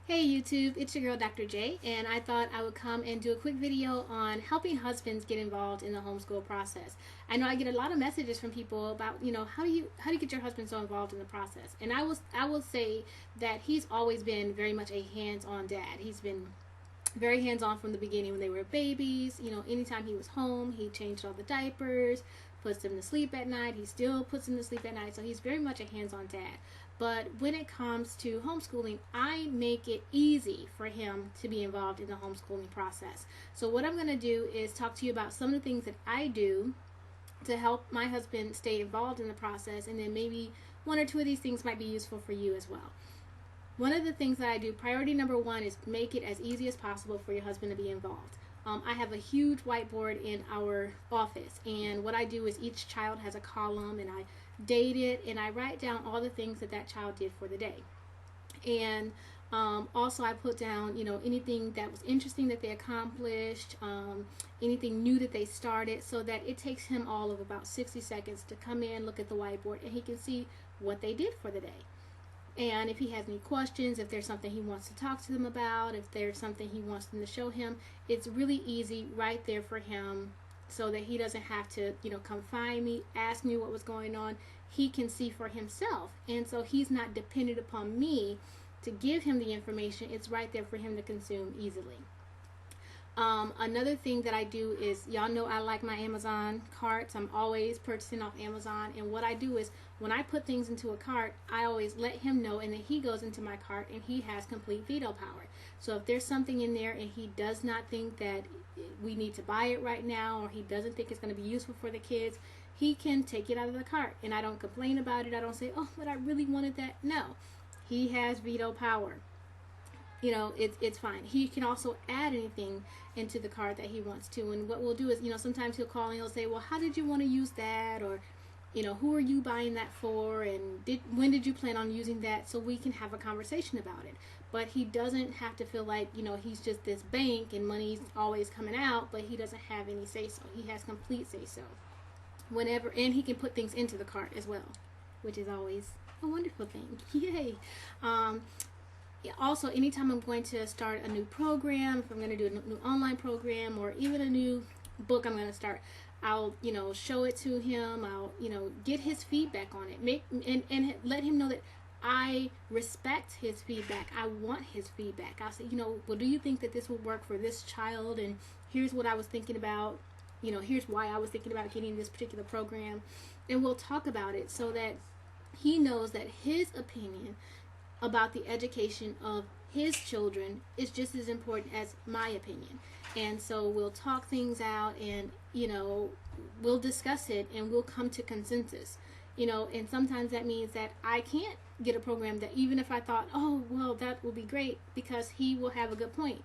Hey YouTube, it's your girl Dr. J, and I thought I would come and do a quick video on helping husbands get involved in the homeschool process. I know I get a lot of messages from people about, how do you get your husband so involved in the process? And I will say that he's always been very much a hands-on dad. He's been very hands-on from the beginning when they were babies. Anytime he was home, he changed all the diapers, puts them to sleep at night. He still puts them to sleep at night. So he's very much a hands-on dad. But when it comes to homeschooling, I make it easy for him to be involved in the homeschooling process. So what I'm going to do is talk to you about some of the things that I do to help my husband stay involved in the process, and then maybe one or two of these things might be useful for you as well. One of the things that I do, priority number one, is make it as easy as possible for your husband to be involved. I have a huge whiteboard in our office, and what I do is each child has a column, and I date it, and I write down all the things that child did for the day. And also I put down, anything that was interesting that they accomplished, anything new that they started, so that it takes him all of about 60 seconds to come in, look at the whiteboard, and he can see what they did for the day. And if he has any questions, if there's something he wants to talk to them about, if there's something he wants them to show him, it's really easy right there for him, so that he doesn't have to, come find me, ask me what was going on. He can see for himself. And so he's not dependent upon me to give him the information. It's right there for him to consume easily. Another thing that I do is, y'all know I like my Amazon carts. I'm always purchasing off Amazon. And what I do is, when I put things into a cart, I always let him know, and then he goes into my cart and he has complete veto power. So if there's something in there and he does not think that we need to buy it right now, or he doesn't think it's going to be useful for the kids, he can take it out of the cart. And I don't complain about it. I don't say, oh, but I really wanted that. No, he has veto power. It's fine. He can also add anything into the cart that he wants to. And what we'll do is, sometimes he'll call and he'll say, well, how did you want to use that? Or, who are you buying that for? And when did you plan on using that? So we can have a conversation about it. But he doesn't have to feel like, he's just this bank and money's always coming out, but he doesn't have any say-so. He has complete say-so. Whenever, and he can put things into the cart as well, which is always a wonderful thing. Yay. Also, anytime I'm going to start a new program, if I'm going to do a new online program, or even a new book I'm going to start, I'll, show it to him. I'll, get his feedback on it. And let him know that I respect his feedback. I want his feedback. I'll say, well, do you think that this will work for this child? And here's what I was thinking about. Here's why I was thinking about getting this particular program. And we'll talk about it so that he knows that his opinion about the education of his children is just as important as my opinion. And so we'll talk things out, and we'll discuss it, and we'll come to consensus. And sometimes that means that I can't get a program that, even if I thought, oh well, that will be great, because he will have a good point,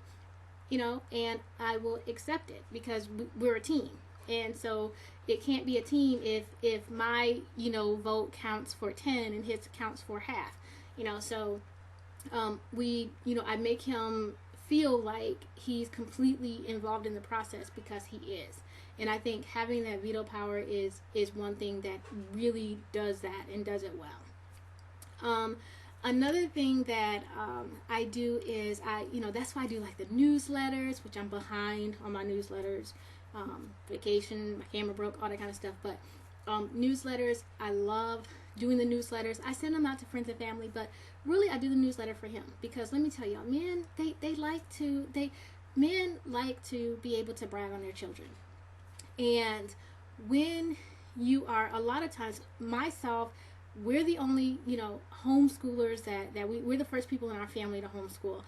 and I will accept it, because we're a team. And so it can't be a team if my vote counts for 10 and his counts for half. So I make him feel like he's completely involved in the process, because he is. And I think having that veto power is one thing that really does that, and does it well. Another thing that I do is that's why I do like the newsletters, which I'm behind on my newsletters. Vacation, my camera broke, all that kind of stuff. But newsletters, I love doing the newsletters. I send them out to friends and family, but really I do the newsletter for him, because let me tell y'all, men like to be able to brag on their children. And when you are, a lot of times, myself, we're the only homeschoolers that we're the first people in our family to homeschool.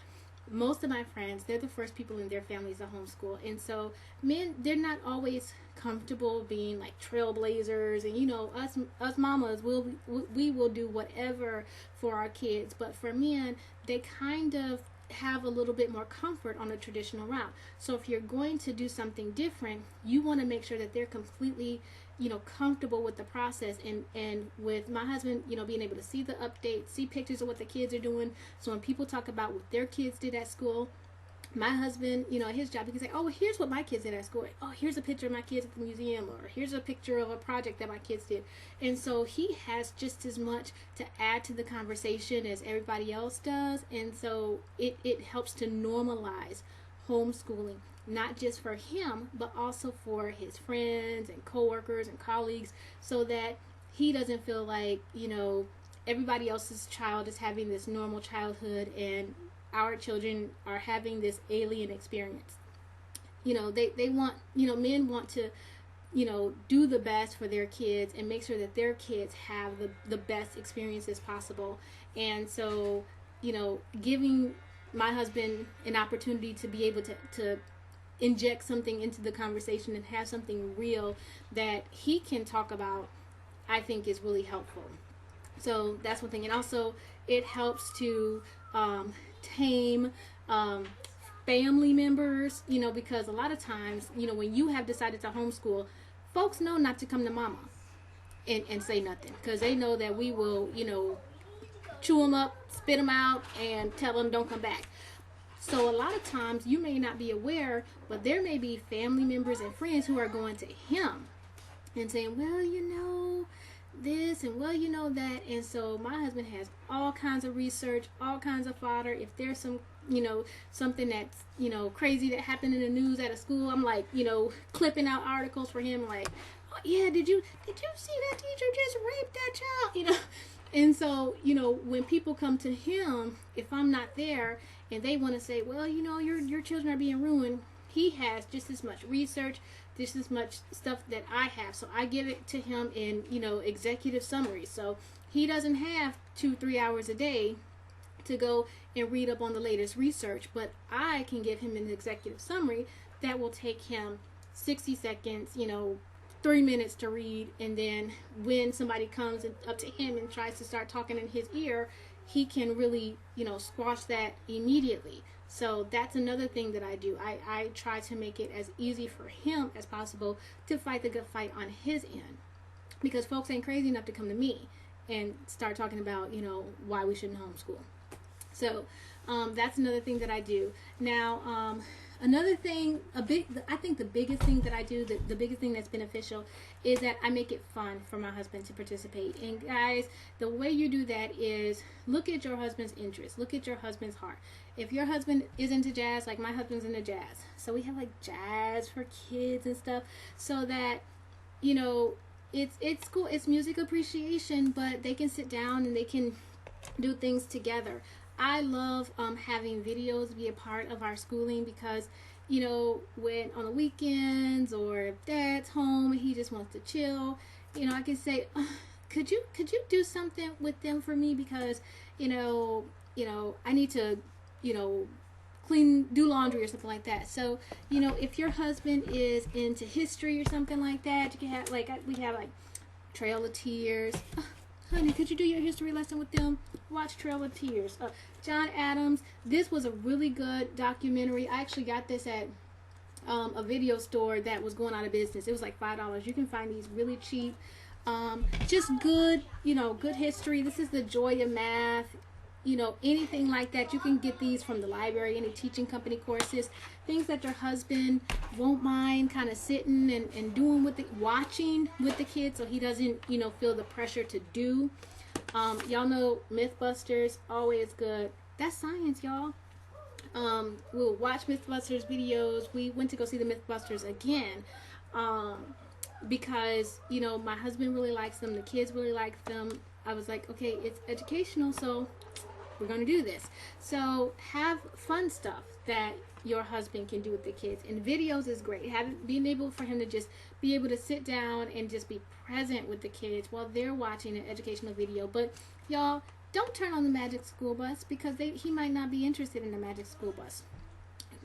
Most of my friends, they're the first people in their families to homeschool. And so men, they're not always comfortable being like trailblazers, and us mamas we will do whatever for our kids. But for men, they kind of have a little bit more comfort on a traditional route. So if you're going to do something different, you want to make sure that they're completely comfortable with the process. And with my husband, being able to see the updates, see pictures of what the kids are doing. So when people talk about what their kids did at school, my husband, his job, he can say, oh, here's what my kids did at school. Oh, here's a picture of my kids at the museum, or here's a picture of a project that my kids did. And so he has just as much to add to the conversation as everybody else does. And so it helps to normalize homeschooling, not just for him, but also for his friends and coworkers and colleagues, so that he doesn't feel like, everybody else's child is having this normal childhood and our children are having this alien experience. They want, men want to, do the best for their kids and make sure that their kids have the best experiences possible. And so, giving my husband an opportunity to be able to inject something into the conversation and have something real that he can talk about, I think is really helpful. So that's one thing. And also it helps to tame family members, because a lot of times, when you have decided to homeschool, folks know not to come to mama and say nothing, because they know that we will, chew them up, spit them out, and tell them don't come back. So a lot of times you may not be aware, but there may be family members and friends who are going to him and saying, well, this and well, that. And so my husband has all kinds of research, all kinds of fodder. If there's some, something that's, crazy that happened in the news at a school, I'm like, clipping out articles for him, like, oh yeah, did you see that teacher just raped that child? And so, when people come to him, if I'm not there and they want to say, well, your children are being ruined, he has just as much research, just as much stuff that I have. So I give it to him in, executive summary. So he doesn't have 2-3 hours a day to go and read up on the latest research, but I can give him an executive summary that will take him 60 seconds, 3 minutes to read. And then when somebody comes up to him and tries to start talking in his ear, he can really, squash that immediately. So that's another thing that I do. I try to make it as easy for him as possible to fight the good fight on his end, because folks ain't crazy enough to come to me and start talking about, why we shouldn't homeschool. So that's another thing that I do. Now, another thing, I think the biggest thing that I do, the biggest thing that's beneficial, is that I make it fun for my husband to participate. And guys, the way you do that is look at your husband's interests, look at your husband's heart. If your husband is into jazz, like my husband's into jazz, so we have like jazz for kids and stuff, so that, it's cool, it's music appreciation, but they can sit down and they can do things together. I love having videos be a part of our schooling, because when on the weekends, or if dad's home and he just wants to chill, I can say, could you do something with them for me, because I need to do laundry or something like that. So if your husband is into history or something like that, you can have we have Trail of Tears. Honey, could you do your history lesson with them? Watch Trail of Tears. John Adams. This was a really good documentary. I actually got this at a video store that was going out of business. It was like $5. You can find these really cheap. Just good, good history. This is The Joy of Math. Anything like that. You can get these from the library, any teaching company courses, things that your husband won't mind kind of sitting and doing watching with the kids, so he doesn't, feel the pressure to do. Y'all know Mythbusters, always good. That's science, y'all. We'll watch Mythbusters videos. We went to go see the Mythbusters again, because, my husband really likes them. The kids really like them. I was like, okay, it's educational, so we're going to do this. So have fun stuff that your husband can do with the kids. And videos is great. Being able for him to just be able to sit down and just be present with the kids while they're watching an educational video. But y'all, don't turn on the Magic School Bus, because he might not be interested in the Magic School Bus.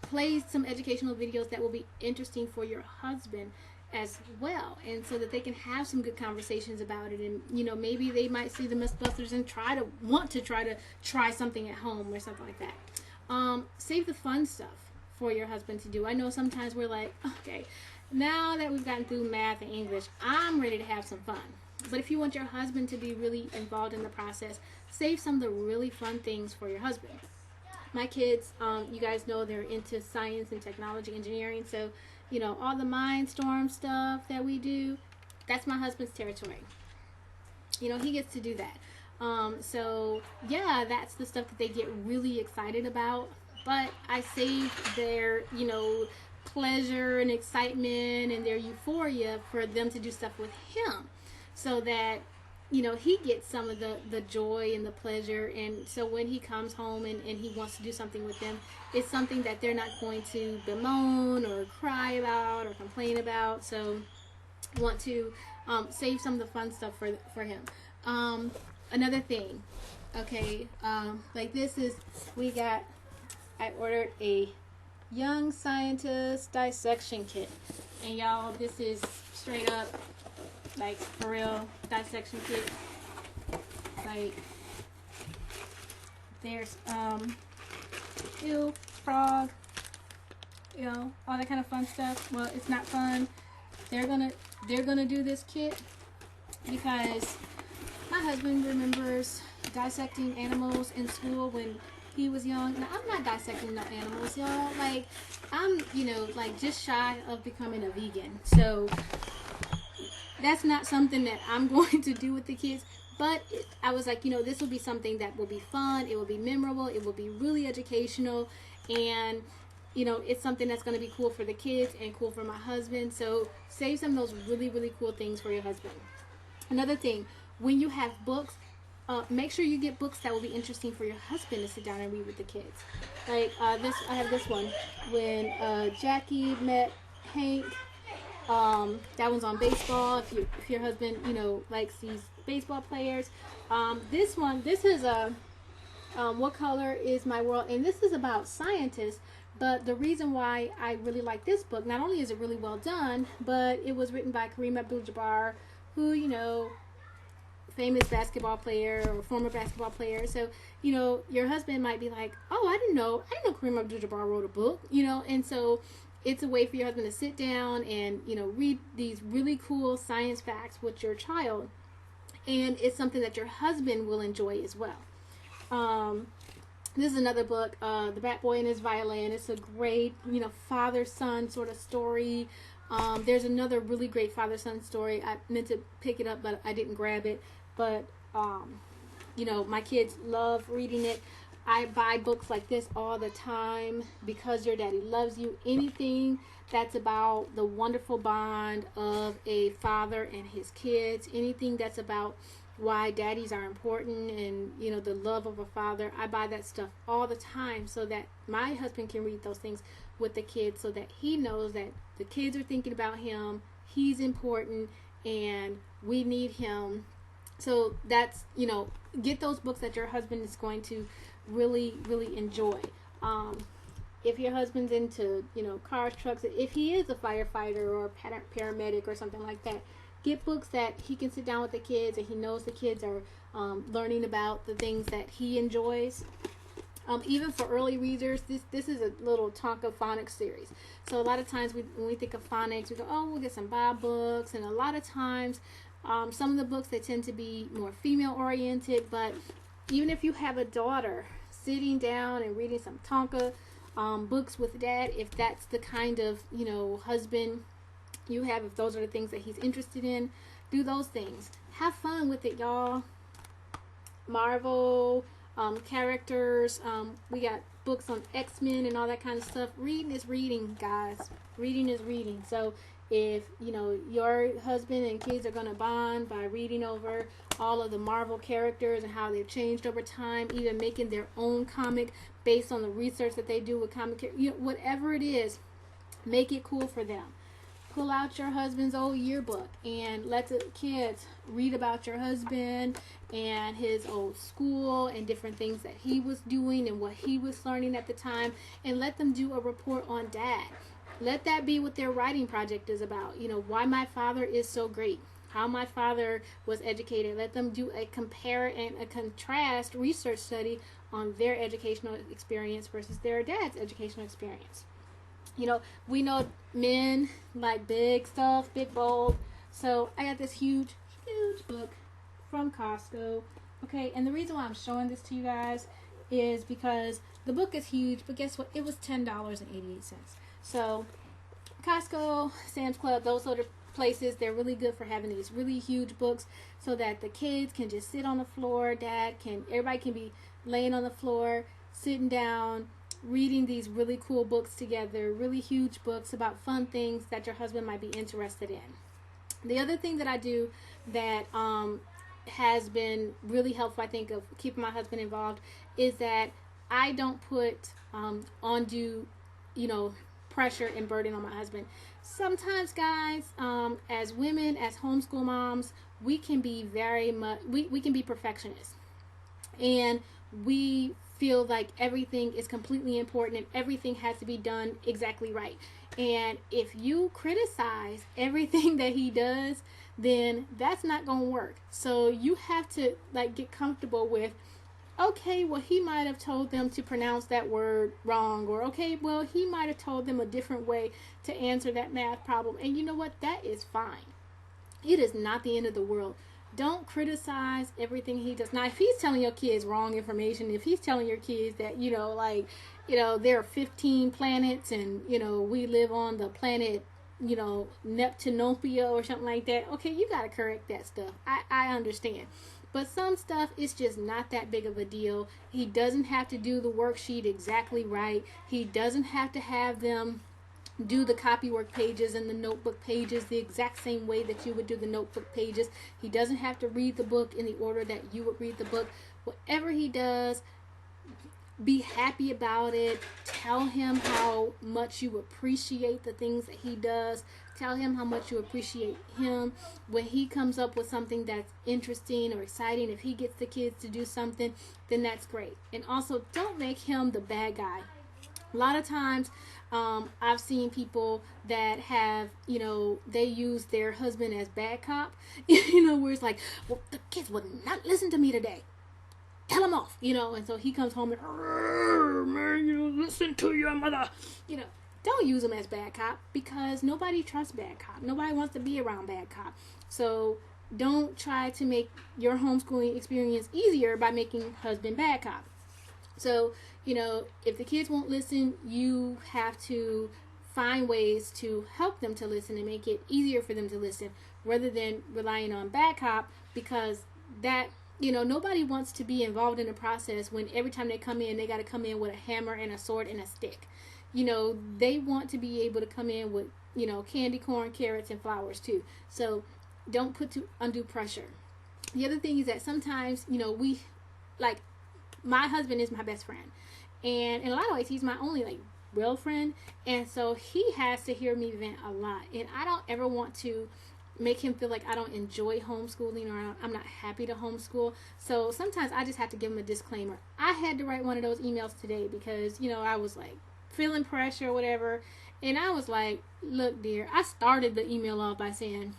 Play some educational videos that will be interesting for your husband as well, and so that they can have some good conversations about it. And maybe they might see the Mythbusters and want to try something at home or something like that. Save the fun stuff for your husband to do. I know sometimes we're like, okay, now that we've gotten through math and English, I'm ready to have some fun. But if you want your husband to be really involved in the process, save some of the really fun things for your husband. My kids, you guys know they're into science and technology, engineering. So, all the Mindstorm stuff that we do, that's my husband's territory. He gets to do that. So yeah, that's the stuff that they get really excited about. But I save their, pleasure and excitement and their euphoria for them to do stuff with him, so that he gets some of the joy and the pleasure. And so when he comes home and he wants to do something with them, it's something that they're not going to bemoan or cry about or complain about. So I want to save some of the fun stuff for him. Another thing, okay, like this is, I ordered a Young Scientist dissection kit, and y'all, this is straight up, like, for real dissection kit. Like, there's ew, frog, all that kind of fun stuff. Well, it's not fun. They're gonna do this kit because my husband remembers dissecting animals in school when he was young. Now, I'm not dissecting no animals, y'all. Like, I'm, like, just shy of becoming a vegan. So that's not something that I'm going to do with the kids. But I was like, this will be something that will be fun. It will be memorable. It will be really educational. And, it's something that's going to be cool for the kids and cool for my husband. So save some of those really, really cool things for your husband. Another thing, when you have books, make sure you get books that will be interesting for your husband to sit down and read with the kids. Like I have this one, When Jackie Met Hank. That one's on baseball. If your husband, likes these baseball players. This is What Color Is My World? And this is about scientists. But the reason why I really like this book, not only is it really well done, but it was written by Kareem Abdul-Jabbar, who, famous basketball player or former basketball player. So, your husband might be like, oh, I didn't know Kareem Abdul-Jabbar wrote a book, and so it's a way for your husband to sit down and, read these really cool science facts with your child. And it's something that your husband will enjoy as well. This is another book, The Bat Boy and His Violin. It's a great, father-son sort of story. There's another really great father-son story. I meant to pick it up, but I didn't grab it. But, my kids love reading it. I buy books like this all the time because Your Daddy Loves You. Anything that's about the wonderful bond of a father and his kids. Anything that's about why daddies are important and, the love of a father. I buy that stuff all the time so that my husband can read those things with the kids, so that he knows that the kids are thinking about him, he's important, and we need him. So that's, get those books that your husband is going to really, really enjoy. If your husband's into, cars, trucks, if he is a firefighter or a paramedic or something like that, get books that he can sit down with the kids and he knows the kids are learning about the things that he enjoys. Even for early readers, this is a little Tonka phonics series. So a lot of times when we think of phonics, we go, oh, we'll get some Bob books. And a lot of times, some of the books, they tend to be more female oriented. But even if you have a daughter, sitting down and reading some Tonka books with dad, if that's the kind of, husband you have, if those are the things that he's interested in, do those things. Have fun with it, y'all. Marvel characters, we got books on X-Men and all that kind of stuff. Reading is reading, guys. Reading is reading. So if your husband and kids are going to bond by reading over all of the Marvel characters and how they've changed over time, even making their own comic based on the research that they do with comic, whatever it is, make it cool for them. Pull out your husband's old yearbook and let the kids read about your husband and his old school and different things that he was doing and what he was learning at the time, and let them do a report on dad. Let that be what their writing project is about. Why my father is so great, how my father was educated. Let them do a compare and a contrast research study on their educational experience versus their dad's educational experience. We know men like big stuff, big, bold. So I got this huge book from Costco. Okay, and the reason why I'm showing this to you guys is because The book is huge, but guess what? It was $10.88. So Costco, Sam's Club, those sort of places, they're really good for having these really huge books so that the kids can just sit on the floor. Everybody can be laying on the floor, sitting down, reading these really cool books together, really huge books about fun things that your husband might be interested in. The other thing that I do that has been really helpful, I think, of keeping my husband involved is that I don't put undue, pressure and burden on my husband. Sometimes, guys, as women, as homeschool moms, we can be we can be perfectionists, and we feel like everything is completely important and everything has to be done exactly right. And if you criticize everything that he does, then that's not going to work. So you have to get comfortable with, okay, well, he might have told them to pronounce that word wrong, or okay, well, he might have told them a different way to answer that math problem. And you know what? That is fine. It is not the end of the world. Don't criticize everything he does. Now, if he's telling your kids wrong information, if he's telling your kids that, there are 15 planets and, we live on the planet, Neptunopia or something like that, okay, you got to correct that stuff. I understand. But some stuff is just not that big of a deal. He doesn't have to do the worksheet exactly right. He doesn't have to have them do the copywork pages and the notebook pages the exact same way that you would do the notebook pages. He doesn't have to read the book in the order that you would read the book. Whatever he does, be happy about it. Tell him how much you appreciate the things that he does. Tell him how much you appreciate him. When he comes up with something that's interesting or exciting, if he gets the kids to do something, then that's great. And also, don't make him the bad guy. A lot of times, I've seen people that have, they use their husband as bad cop, where it's like, well, the kids would not listen to me today. Tell them off, and so he comes home and, man, listen to your mother. Don't use him as bad cop, because nobody trusts bad cop. Nobody wants to be around bad cop. So don't try to make your homeschooling experience easier by making husband bad cop. So, if the kids won't listen, you have to find ways to help them to listen and make it easier for them to listen, rather than relying on bad cop, because that, nobody wants to be involved in the process when every time they come in, they got to come in with a hammer and a sword and a stick. They want to be able to come in with, candy corn, carrots, and flowers too. So don't put undue pressure. The other thing is that sometimes, my husband is my best friend, and in a lot of ways he's my only real friend, and so he has to hear me vent a lot, and I don't ever want to make him feel like I don't enjoy homeschooling or I'm not happy to homeschool. So sometimes I just have to give him a disclaimer. I had to write one of those emails today because I was feeling pressure or whatever, and I was like, look, dear, I started the email off by saying,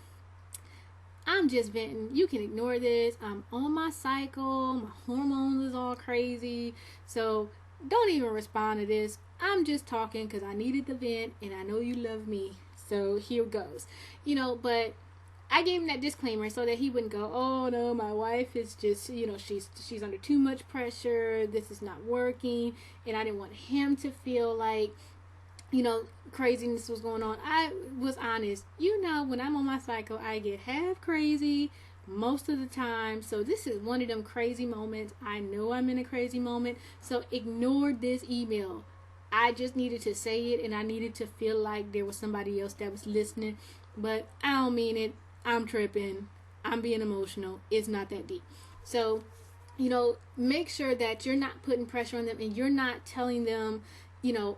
I'm just venting. You can ignore this. I'm on my cycle. My hormones is all crazy. So don't even respond to this. I'm just talking because I needed the vent, and I know you love me. So here goes. But I gave him that disclaimer so that he wouldn't go, oh no, my wife is just, she's under too much pressure. This is not working. And I didn't want him to feel like, craziness was going on. I was honest. When I'm on my cycle, I get half crazy most of the time. So this is one of them crazy moments. I know I'm in a crazy moment. So ignore this email. I just needed to say it, and I needed to feel like there was somebody else that was listening. But I don't mean it. I'm tripping. I'm being emotional. It's not that deep. So, make sure that you're not putting pressure on them, and you're not telling them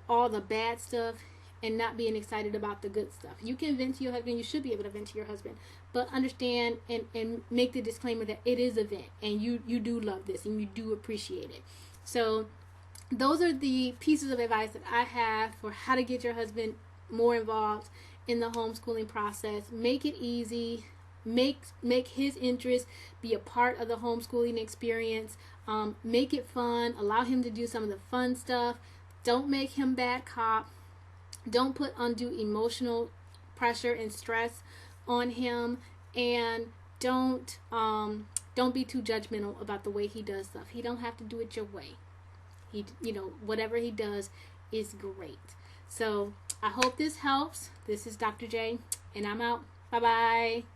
all the bad stuff and not being excited about the good stuff. You can vent to your husband. You should be able to vent to your husband, but understand and make the disclaimer that it is a vent, and you do love this and you do appreciate it. So those are the pieces of advice that I have for how to get your husband more involved in the homeschooling process. Make it easy. Make his interest be a part of the homeschooling experience. Make it fun. Allow him to do some of the fun stuff. Don't make him bad cop. Don't put undue emotional pressure and stress on him, and don't be too judgmental about the way he does stuff. He don't have to do it your way. He, whatever he does is great. So I hope this helps. This is Dr. J, and I'm out. Bye bye.